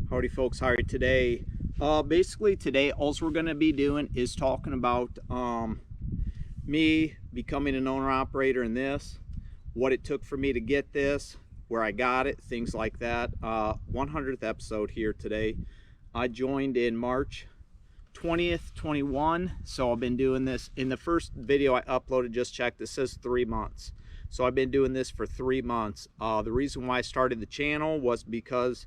Howdy folks, how are you today? Basically today all we're going to be doing is talking about me becoming an owner operator in this, what it took for me to get this, where I got it, things like that. 100th episode here today. I joined in March 20th, 21, so I've been doing this. In the first video I uploaded, just checked, it says 3 months. So I've been doing this for 3 months. The reason why I started the channel was because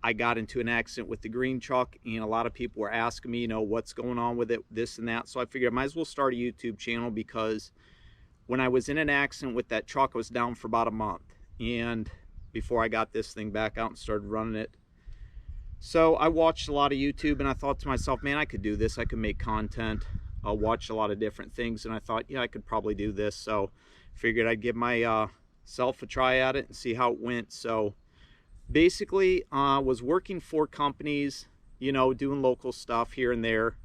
I got into an accident with the green truck, and a lot of people were asking me, what's going on with it, this and that. So I figured I might as well start a YouTube channel, because when I was in an accident with that truck, I was down for about a month. And before I got this thing back out and started running it. So I watched a lot of YouTube, and I thought to myself, man, I could do this. I could make content. I watched a lot of different things, and I thought, yeah, I could probably do this. So figured I'd give myself a try at it and see how it went. So basically, was working for companies, doing local stuff here and there,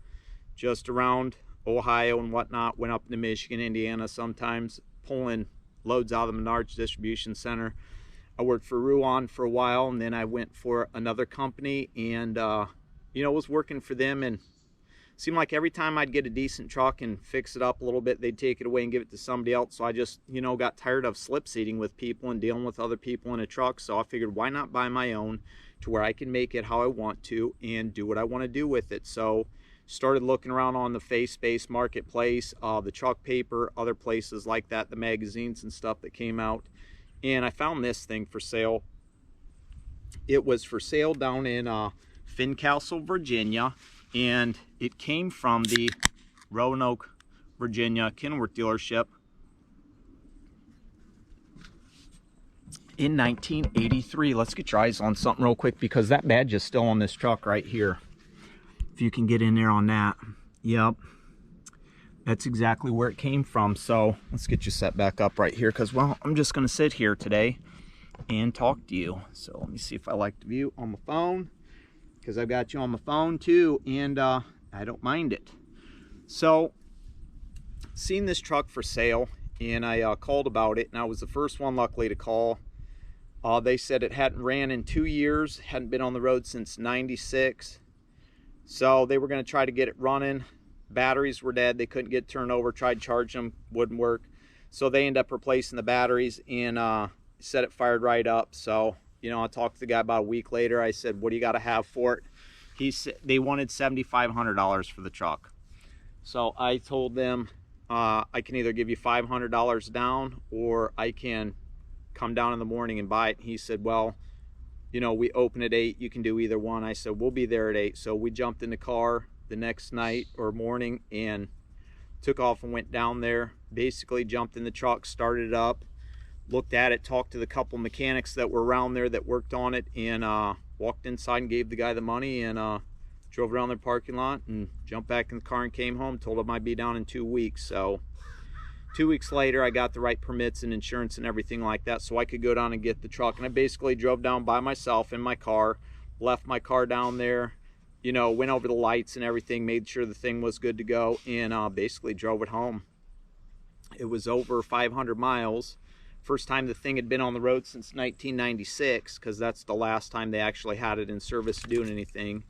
just around Ohio and whatnot. Went up into Michigan, Indiana sometimes, pulling loads out of the Menards distribution center. I worked for Ruan for a while, and then I went for another company, and was working for them, and seemed like every time I'd get a decent truck and fix it up a little bit, they'd take it away and give it to somebody else. So I just, got tired of slip seating with people and dealing with other people in a truck. So I figured, why not buy my own to where I can make it how I want to and do what I want to do with it. So started looking around on the FaceSpace marketplace, the Truck Paper, other places like that, the magazines and stuff that came out. And I found this thing for sale. It was for sale down in Fincastle, Virginia. And it came from the Roanoke, Virginia Kenworth dealership in 1983. Let's get your eyes on something real quick, because that badge is still on this truck right here. If you can get in there on that. Yep. That's exactly where it came from. So let's get you set back up right here, because, well, I'm just going to sit here today and talk to you. So let me see if I like to view on my phone, because I've got you on my phone too, and I don't mind it. So seen this truck for sale, and I called about it, and I was the first one luckily to call. They said it hadn't ran in 2 years, hadn't been on the road since '96, so they were going to try to get it running. Batteries were dead, they couldn't get turned over, tried charging them, wouldn't work, so they ended up replacing the batteries, and said it fired right up. So I talked to the guy about a week later. I said, what do you got to have for it? He said they wanted $7,500 for the truck. So I told them, I can either give you $500 down, or I can come down in the morning and buy it. He said, well, we open at 8. You can do either one. I said, we'll be there at 8. So we jumped in the car the next night or morning and took off and went down there. Basically jumped in the truck, started it up, looked at it, talked to the couple mechanics that were around there that worked on it, and walked inside and gave the guy the money, and drove around their parking lot and jumped back in the car and came home. Told him I'd be down in 2 weeks. So 2 weeks later, I got the right permits and insurance and everything like that, so I could go down and get the truck. And I basically drove down by myself in my car, left my car down there, went over the lights and everything, made sure the thing was good to go, and basically drove it home. It was over 500 miles. First time the thing had been on the road since 1996, because that's the last time they actually had it in service doing anything.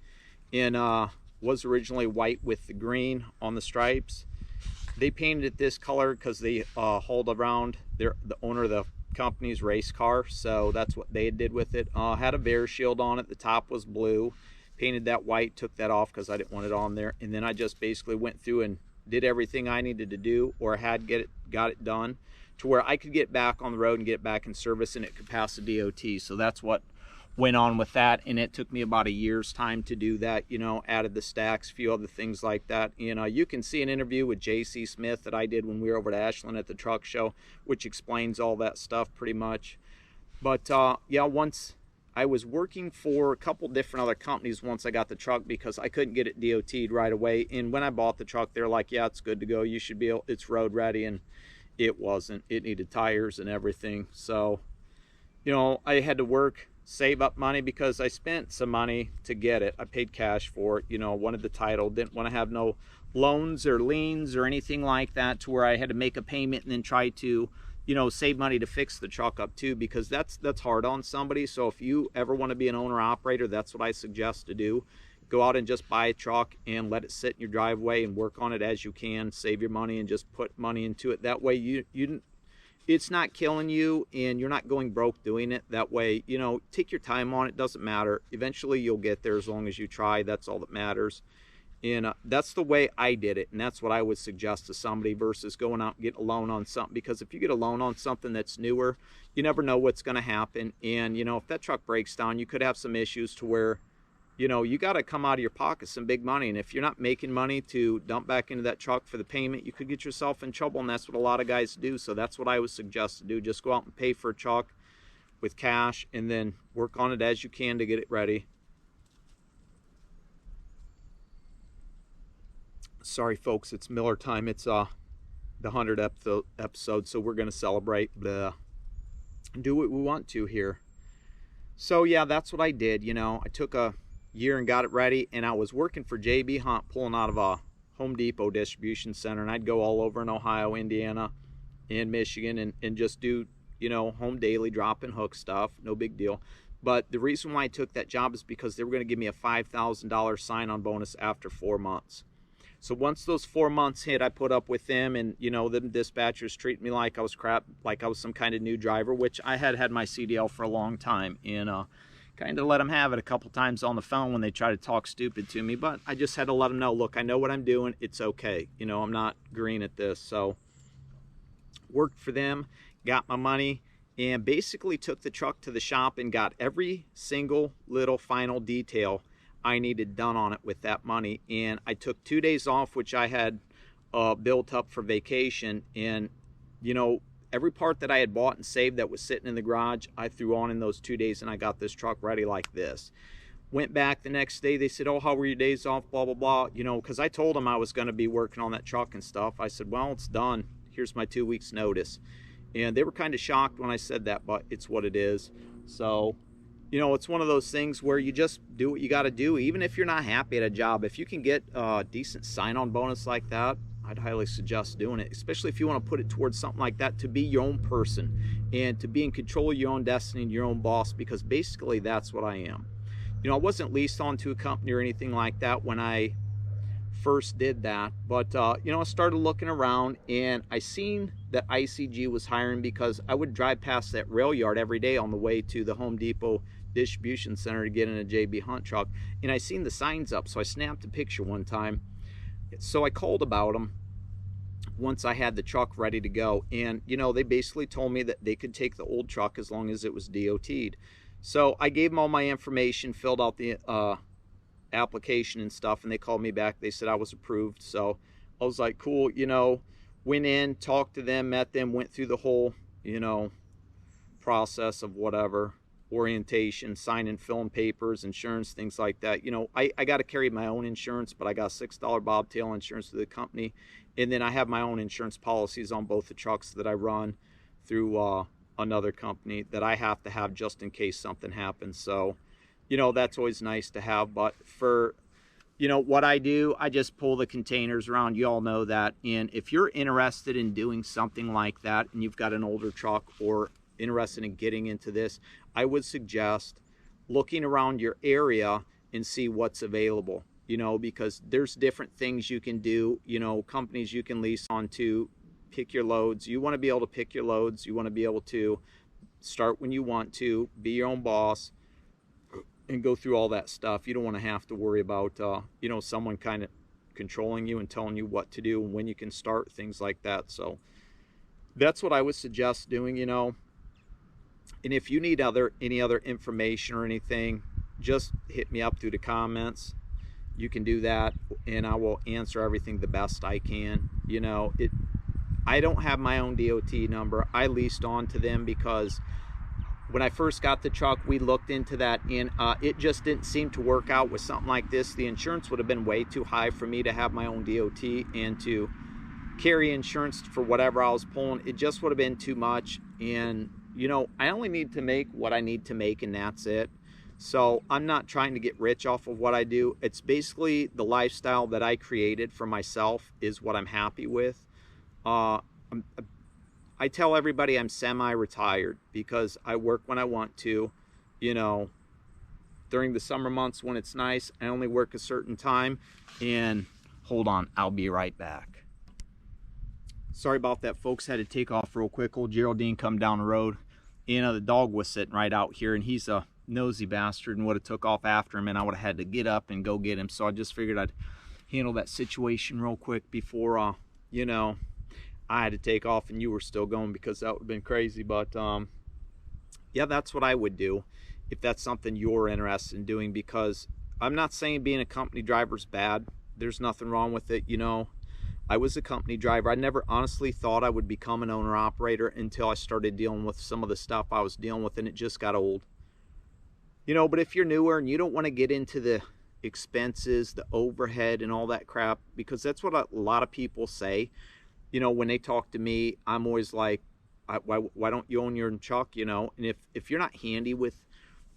And was originally white with the green on the stripes. They painted it this color because they hauled around the owner of the company's race car, so that's what they did with it. Had a bear shield on it. The top was blue. Painted that white, took that off because I didn't want it on there. And then I just basically went through and did everything I needed to do, or got it done, to where I could get back on the road and get back in service, and it could pass the DOT. So that's what went on with that, and it took me about a year's time to do that. Added the stacks, a few other things like that. You can see an interview with J.C. Smith that I did when we were over to Ashland at the truck show, which explains all that stuff pretty much. But yeah, once I was working for a couple different other companies once I got the truck, because I couldn't get it DOT'd right away. And when I bought the truck, they're like, yeah, it's good to go, you should be able, it's road ready. And it wasn't. It needed tires and everything. So I had to work, save up money, because I spent some money to get it. I paid cash for it, wanted the title, didn't want to have no loans or liens or anything like that, to where I had to make a payment and then try to you know, save money to fix the truck up too, because that's hard on somebody. So if you ever want to be an owner operator, that's what I suggest to do. Go out and just buy a truck and let it sit in your driveway and work on it as you can. Save your money and just put money into it. That way it's not killing you and you're not going broke doing it. That way, you know, take your time on it. Doesn't matter. Eventually you'll get there as long as you try. That's all that matters. And that's the way I did it, and that's what I would suggest to somebody versus going out and getting a loan on something. Because if you get a loan on something that's newer, you never know what's going to happen. And, you know, if that truck breaks down, you could have some issues to where, you know, you got to come out of your pocket some big money. And if you're not making money to dump back into that truck for the payment, you could get yourself in trouble, and that's what a lot of guys do. So that's what I would suggest to do. Just go out and pay for a truck with cash and then work on it as you can to get it ready. Sorry folks, it's Miller time. It's the 100th episode, so we're going to celebrate, do what we want to here. So yeah, that's what I did. You know, I took a year and got it ready, and I was working for JB Hunt, pulling out of a Home Depot distribution center, and I'd go all over in Ohio, Indiana, and Michigan, and just do, you know, home daily drop and hook stuff. No big deal. But the reason why I took that job is because they were going to give me a $5,000 sign-on bonus after 4 months. So once those 4 months hit, I put up with them, and, you know, the dispatchers treat me like I was crap, like I was some kind of new driver, which I had my CDL for a long time, and kind of let them have it a couple times on the phone when they try to talk stupid to me. But I just had to let them know, look, I know what I'm doing. It's okay. You know, I'm not green at this. So worked for them, got my money, and basically took the truck to the shop and got every single little final detail I needed done on it with that money. And I took 2 days off, which I had built up for vacation. And, you know, every part that I had bought and saved that was sitting in the garage, I threw on in those 2 days, and I got this truck ready like this. Went back the next day. They said, oh, how were your days off, blah, blah, blah. You know, because I told them I was going to be working on that truck and stuff. I said, well, it's done. Here's my 2 weeks notice. And they were kind of shocked when I said that, but it's what it is. So, you know, it's one of those things where you just do what you got to do. Even if you're not happy at a job, if you can get a decent sign-on bonus like that, I'd highly suggest doing it, especially if you want to put it towards something like that, to be your own person and to be in control of your own destiny and your own boss, because basically that's what I am. You know, I wasn't leased onto a company or anything like that when I first did that, but you know, I started looking around, and I seen that ICG was hiring, because I would drive past that rail yard every day on the way to the Home Depot distribution center to get in a JB Hunt truck, and I seen the signs up, so I snapped a picture one time. So I called about them once I had the truck ready to go, and, you know, they basically told me that they could take the old truck as long as it was DOT'd. So I gave them all my information, filled out the application and stuff, and they called me back. They said I was approved. So I was like, cool. You know, went in, talked to them, met them, went through the whole, you know, process of whatever, orientation, signing, filling papers, insurance, things like that. You know, I got to carry my own insurance, but I got $6 bobtail insurance through the company, and then I have my own insurance policies on both the trucks that I run through another company that I have to have just in case something happens. So, you know, that's always nice to have. But for, you know, what I do, I just pull the containers around. You all know that. And if you're interested in doing something like that, and you've got an older truck or interested in getting into this, I would suggest looking around your area and see what's available, you know, because there's different things you can do, you know, companies you can lease onto, pick your loads. You want to be able to pick your loads. You want to be able to start when you want to, be your own boss, and go through all that stuff. You don't want to have to worry about, you know, someone kind of controlling you and telling you what to do and when you can start, things like that. So that's what I would suggest doing, you know. And if you need any other information or anything, just hit me up through the comments. You can do that, and I will answer everything the best I can. You know, I don't have my own DOT number. I leased on to them because when I first got the truck, we looked into that, and it just didn't seem to work out with something like this. The insurance would have been way too high for me to have my own DOT and to carry insurance for whatever I was pulling. It just would have been too much. And, you know, I only need to make what I need to make, and that's it. So I'm not trying to get rich off of what I do. It's basically the lifestyle that I created for myself is what I'm happy with. I tell everybody I'm semi-retired because I work when I want to, you know, during the summer months when it's nice. I only work a certain time. And hold on, I'll be right back. Sorry about that, folks. Had to take off real quick. Old Geraldine come down the road. You know, the dog was sitting right out here, and he's a nosy bastard and would have took off after him, and I would have had to get up and go get him. So I just figured I'd handle that situation real quick before, you know, I had to take off and you were still going, because that would have been crazy. But yeah, that's what I would do if that's something you're interested in doing, because I'm not saying being a company driver is bad. There's nothing wrong with it. You know, I was a company driver. I never honestly thought I would become an owner operator until I started dealing with some of the stuff I was dealing with, and it just got old. You know, but if you're newer and you don't want to get into the expenses, the overhead and all that crap, because that's what a lot of people say. You know, when they talk to me, I'm always like, why don't you own your own truck, you know? And if you're not handy with,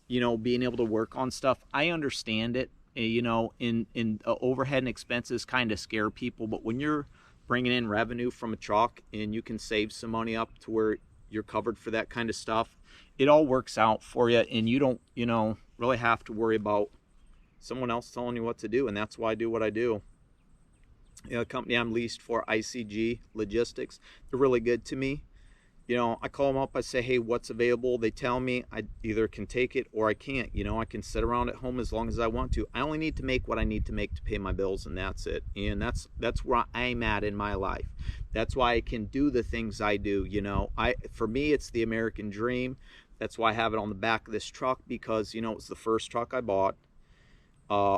you know, being able to work on stuff, I understand it. You know, in overhead and expenses kind of scare people, but when you're bringing in revenue from a truck and you can save some money up to where you're covered for that kind of stuff, it all works out for you, and you don't, you know, really have to worry about someone else telling you what to do. And that's why I do what I do. You know, the company I'm leased for, ICG Logistics, they're really good to me. You know, I call them up, I say, hey, what's available? They tell me. I either can take it or I can't. You know, I can sit around at home as long as I want to. I only need to make what I need to make to pay my bills, and that's it. And that's where I'm at in my life. That's why I can do the things I do. You know, for me, it's the American dream. That's why I have it on the back of this truck, because, you know, it was the first truck I bought.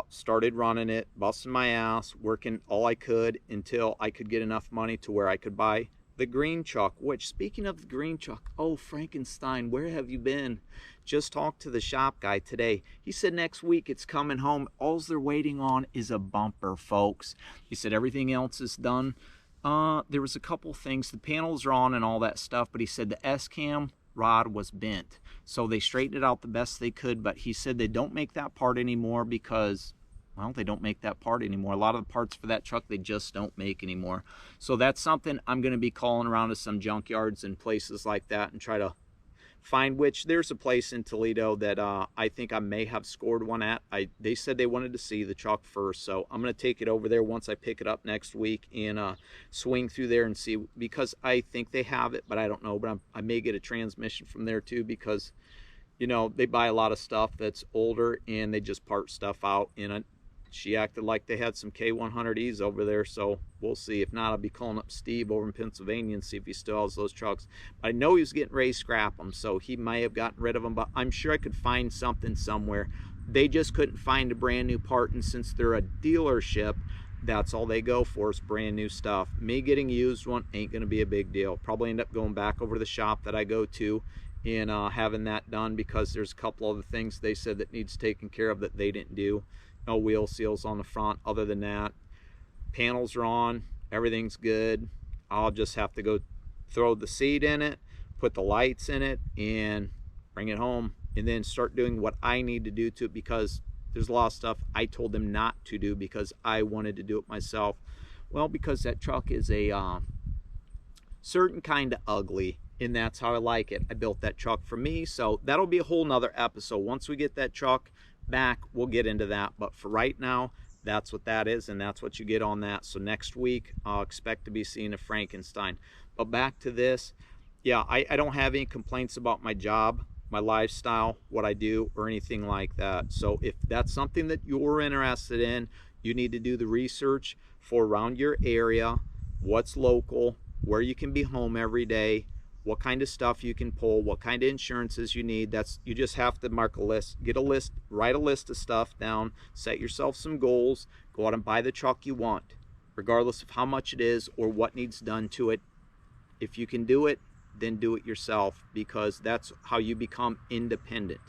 Started running it, busting my ass, working all I could until I could get enough money to where I could buy the green truck. Which, speaking of the green truck, oh, Frankenstein, where have you been? Just talked to the shop guy today. He said next week it's coming home. All they're waiting on is a bumper, folks. He said everything else is done. There was a couple things. The panels are on and all that stuff, but he said the S-cam rod was bent, so they straightened it out the best they could. But he said they don't make that part anymore because, well, they don't make that part anymore. A lot of the parts for that truck they just don't make anymore. So that's something I'm going to be calling around to some junkyards and places like that and try to find, which there's a place in Toledo that I think I may have scored one at. They said they wanted to see the truck first, so I'm going to take it over there once I pick it up next week and swing through there and see, because I think they have it, but I don't know. But I may get a transmission from there too, because, you know, they buy a lot of stuff that's older and they just part stuff out. And she acted like they had some K100Es over there, so we'll see. If not, I'll be calling up Steve over in Pennsylvania and see if he still has those trucks. But I know he was getting ready to scrap them, so he may have gotten rid of them, but I'm sure I could find something somewhere. They just couldn't find a brand new part, and since they're a dealership, that's all they go for is brand new stuff. Me getting a used one ain't gonna be a big deal. Probably end up going back over to the shop that I go to and having that done, because there's a couple other things they said that needs taken care of that they didn't do. No wheel seals on the front. Other than that, panels are on, everything's good. I'll just have to go throw the seat in it, put the lights in it, and bring it home, and then start doing what I need to do to it, because there's a lot of stuff I told them not to do because I wanted to do it myself. Well, because that truck is a certain kind of ugly, and that's how I like it. I built that truck for me, so that'll be a whole nother episode. Once we get that truck back, we'll get into that, but for right now, that's what that is, and that's what you get on that. So next week I'll expect to be seeing a Frankenstein. But back to this, yeah, I don't have any complaints about my job, my lifestyle, what I do, or anything like that. So if that's something that you're interested in, you need to do the research for around your area, what's local, where you can be home every day, what kind of stuff you can pull, what kind of insurances you need. That's, you just have to mark a list, get a list, write a list of stuff down, set yourself some goals, go out and buy the truck you want, regardless of how much it is or what needs done to it. If you can do it, then do it yourself, because that's how you become independent.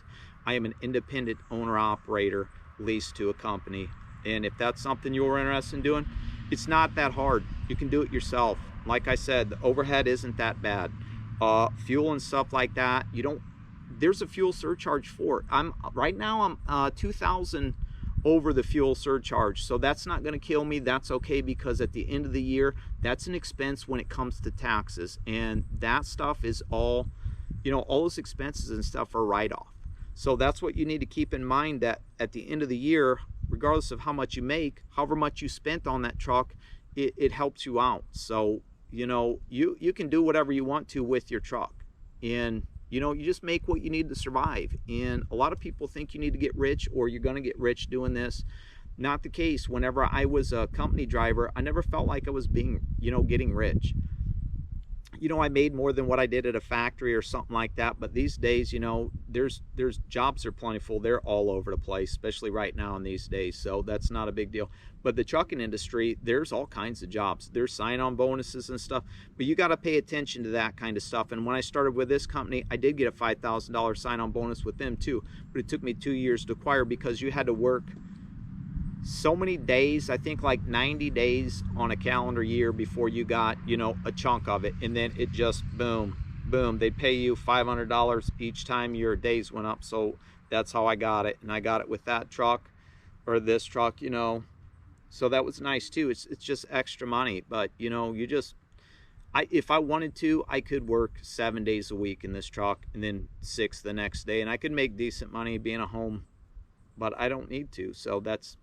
I am an independent owner operator leased to a company, and if that's something you're interested in doing, it's not that hard. You can do it yourself. Like I said, the overhead isn't that bad. Fuel and stuff like that, there's a fuel surcharge for it. Right now I'm 2,000 over the fuel surcharge. So that's not going to kill me. That's okay, because at the end of the year, that's an expense when it comes to taxes, and that stuff is all, you know, all those expenses and stuff are write-off. So that's what you need to keep in mind, that at the end of the year, regardless of how much you make, however much you spent on that truck, it helps you out. So, you know, you can do whatever you want to with your truck, and you know, you just make what you need to survive. And a lot of people think you need to get rich, or you're going to get rich doing this. Not the case. Whenever I was a company driver, I never felt like I was being, you know, getting rich. You know, I made more than what I did at a factory or something like that, but these days, you know, there's jobs are plentiful. They're all over the place, especially right now in these days, so that's not a big deal. But the trucking industry, there's all kinds of jobs. There's sign-on bonuses and stuff, but you got to pay attention to that kind of stuff. And when I started with this company, I did get a $5,000 sign-on bonus with them too, but it took me 2 years to acquire, because you had to work so many days, I think like 90 days on a calendar year before you got, you know, a chunk of it. And then it just boom, boom, they'd pay you $500 each time your days went up. So that's how I got it. And I got it with that truck, or this truck, you know, so that was nice too. It's just extra money, but you know, you just, if I wanted to, I could work 7 days a week in this truck and then 6 the next day, and I could make decent money being at home, but I don't need to. So that's,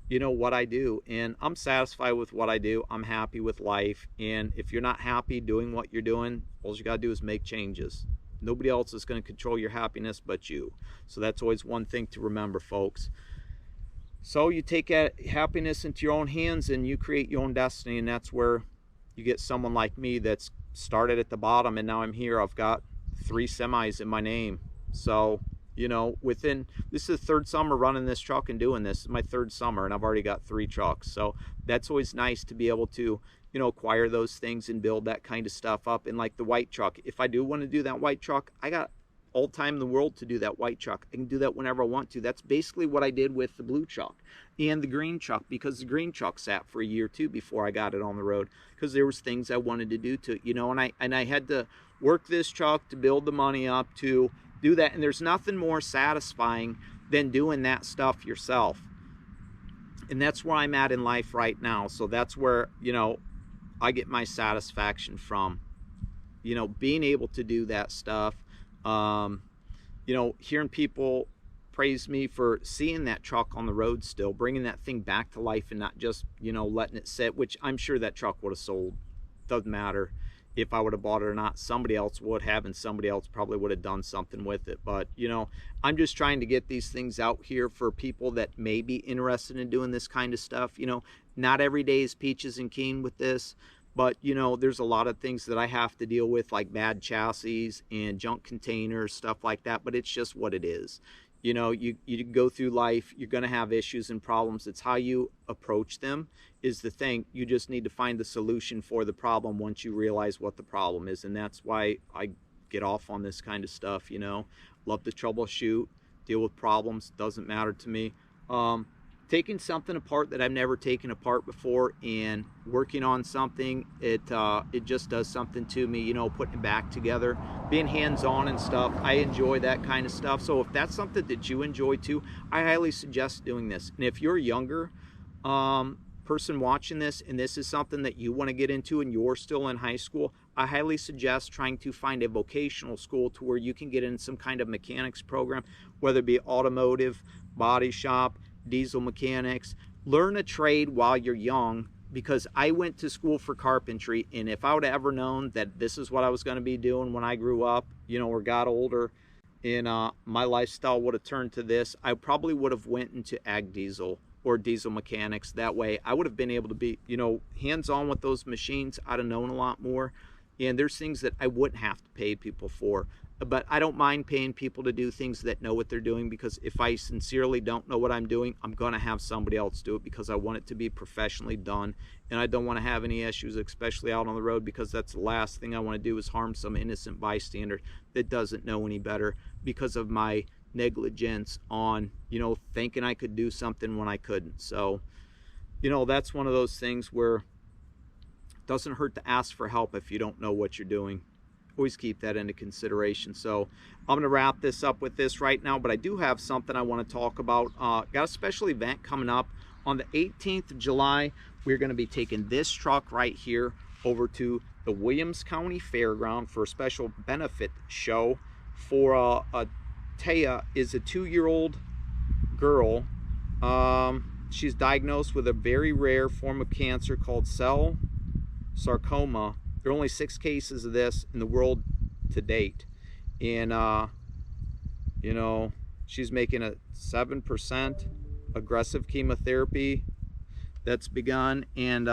you know, what I do, and I'm satisfied with what I do. I'm happy with life, and if you're not happy doing what you're doing, all you gotta do is make changes. Nobody else is going to control your happiness but you. So that's always one thing to remember, folks. So you take happiness into your own hands, and you create your own destiny, and that's where you get someone like me that's started at the bottom, and now I'm here. I've got 3 semis in my name. So, you know, this is the 3rd summer running this truck and doing this. This is my 3rd summer, and I've already got 3 trucks. So that's always nice to be able to, you know, acquire those things and build that kind of stuff up. And like the white truck, if I do want to do that white truck, I got all time in the world to do that white truck. I can do that whenever I want to. That's basically what I did with the blue truck and the green truck, because the green truck sat for a year too before I got it on the road, because there was things I wanted to do to it, you know, and I had to work this truck to build the money up to do that. And there's nothing more satisfying than doing that stuff yourself. And that's where I'm at in life right now. So that's where, you know, I get my satisfaction from, you know, being able to do that stuff. You know, hearing people praise me for seeing that truck on the road still, bringing that thing back to life, and not just, you know, letting it sit, which I'm sure that truck would have sold. Doesn't matter if I would have bought it or not. Somebody else would have, and somebody else probably would have done something with it. But, you know, I'm just trying to get these things out here for people that may be interested in doing this kind of stuff. You know, not every day is peaches and keen with this, but, you know, there's a lot of things that I have to deal with, like bad chassis and junk containers, stuff like that. But it's just what it is. You know, you go through life, you're going to have issues and problems. It's how you approach them is the thing. You just need to find the solution for the problem once you realize what the problem is. And that's why I get off on this kind of stuff, you know. Love to troubleshoot, deal with problems. Doesn't matter to me. Taking something apart that I've never taken apart before and working on something, it just does something to me, you know, putting it back together, being hands-on and stuff. I enjoy that kind of stuff. So if that's something that you enjoy too, I highly suggest doing this. And if you're a younger person watching this, and this is something that you want to get into and you're still in high school, I highly suggest trying to find a vocational school to where you can get in some kind of mechanics program, whether it be automotive, body shop, diesel mechanics. Learn a trade while you're young, because I went to school for carpentry, and if I would have ever known that this is what I was going to be doing when I grew up, you know, or got older, and my lifestyle would have turned to this, I probably would have went into ag diesel or diesel mechanics. That way I would have been able to be, you know, hands-on with those machines. I'd have known a lot more, and there's things that I wouldn't have to pay people for. But I don't mind paying people to do things that know what they're doing, because if I sincerely don't know what I'm doing, I'm going to have somebody else do it, because I want it to be professionally done. And I don't want to have any issues, especially out on the road, because that's the last thing I want to do, is harm some innocent bystander that doesn't know any better because of my negligence on, you know, thinking I could do something when I couldn't. So, you know, that's one of those things where it doesn't hurt to ask for help if you don't know what you're doing. always keep that into consideration. So I'm going to wrap this up with this right now, but I do have something I want to talk about. Got a special event coming up on the 18th of July. We're going to be taking this truck right here over to the Williams County Fairground for a special benefit show for Taya is a 2-year-old girl. She's diagnosed with a very rare form of cancer called cell sarcoma. There are only 6 cases of this in the world to date, and you know, she's making a 7% aggressive chemotherapy that's begun, and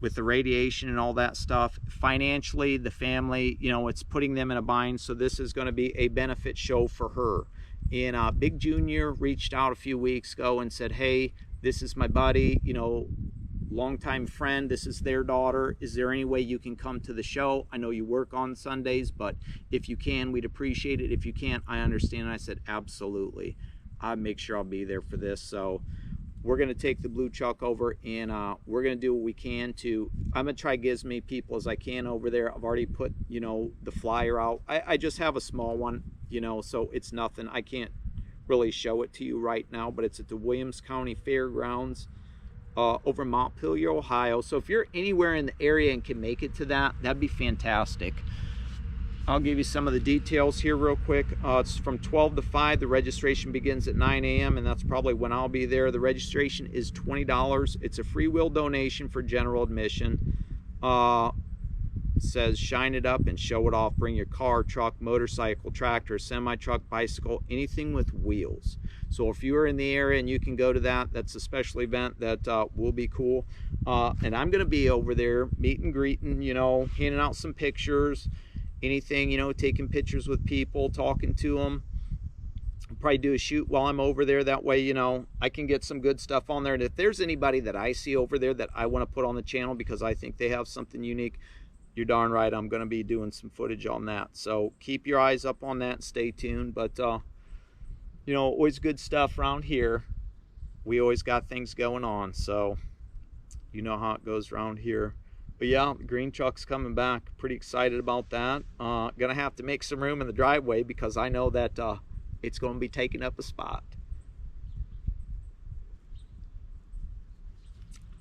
with the radiation and all that stuff, financially the family, you know, it's putting them in a bind. So this is going to be a benefit show for her. And Big Junior reached out a few weeks ago and said, hey, this is my buddy, you know, longtime friend, this is their daughter, is there any way you can come to the show? I know you work on Sundays, but if you can, we'd appreciate it. If you can't, I understand. And I said, absolutely, I'll make sure I'll be there for this. So we're going to take the blue truck over, and we're going to do what we can to, I'm going to try to get as many people as I can over there. I've already put, you know, the flyer out. I just have a small one, you know, so it's nothing. I can't really show it to you right now, but it's at the Williams County Fairgrounds over Montpelier, Ohio. So if you're anywhere in the area and can make it to that, that'd be fantastic. I'll give you some of the details here real quick. It's from 12 to 5. The registration begins at 9 a.m. and that's probably when I'll be there. The registration is $20. It's a free will donation for general admission. It says shine it up and show it off. Bring your car, truck, motorcycle, tractor, semi-truck, bicycle, anything with wheels. So if you are in the area and you can go to that, that's a special event that will be cool. And I'm going to be over there meet and greeting, you know, handing out some pictures, anything, you know, taking pictures with people, talking to them. I'll probably do a shoot while I'm over there. That way, you know, I can get some good stuff on there. And if there's anybody that I see over there that I want to put on the channel because I think they have something unique, you're darn right, I'm going to be doing some footage on that. So keep your eyes up on that and stay tuned. But, you know, always good stuff around here. We always got things going on. So you know how it goes around here. But yeah, the green truck's coming back. Pretty excited about that. Gonna have to make some room in the driveway because I know that it's going to be taking up a spot.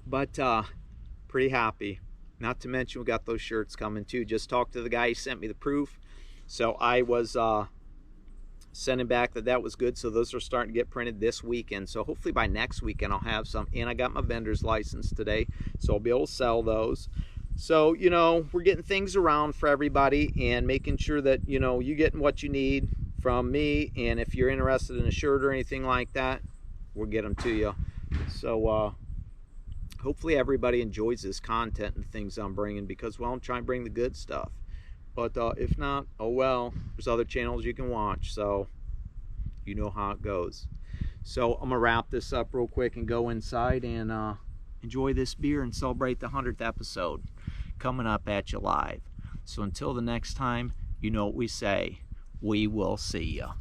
But pretty happy. Not to mention we got those shirts coming too. Just talked to the guy, he sent me the proof. So I was sending back that was good. So those are starting to get printed this weekend. So hopefully by next weekend I'll have some. And I got my vendor's license today, so I'll be able to sell those. So, you know, we're getting things around for everybody and making sure that, you know, you getting what you need from me. And if you're interested in a shirt or anything like that, we'll get them to you. So hopefully everybody enjoys this content and things I'm bringing because, well, I'm trying to bring the good stuff. But if not, oh well, there's other channels you can watch, so you know how it goes. So I'm gonna wrap this up real quick and go inside and enjoy this beer and celebrate the 100th episode coming up at you live. So until the next time, you know what we say, we will see ya.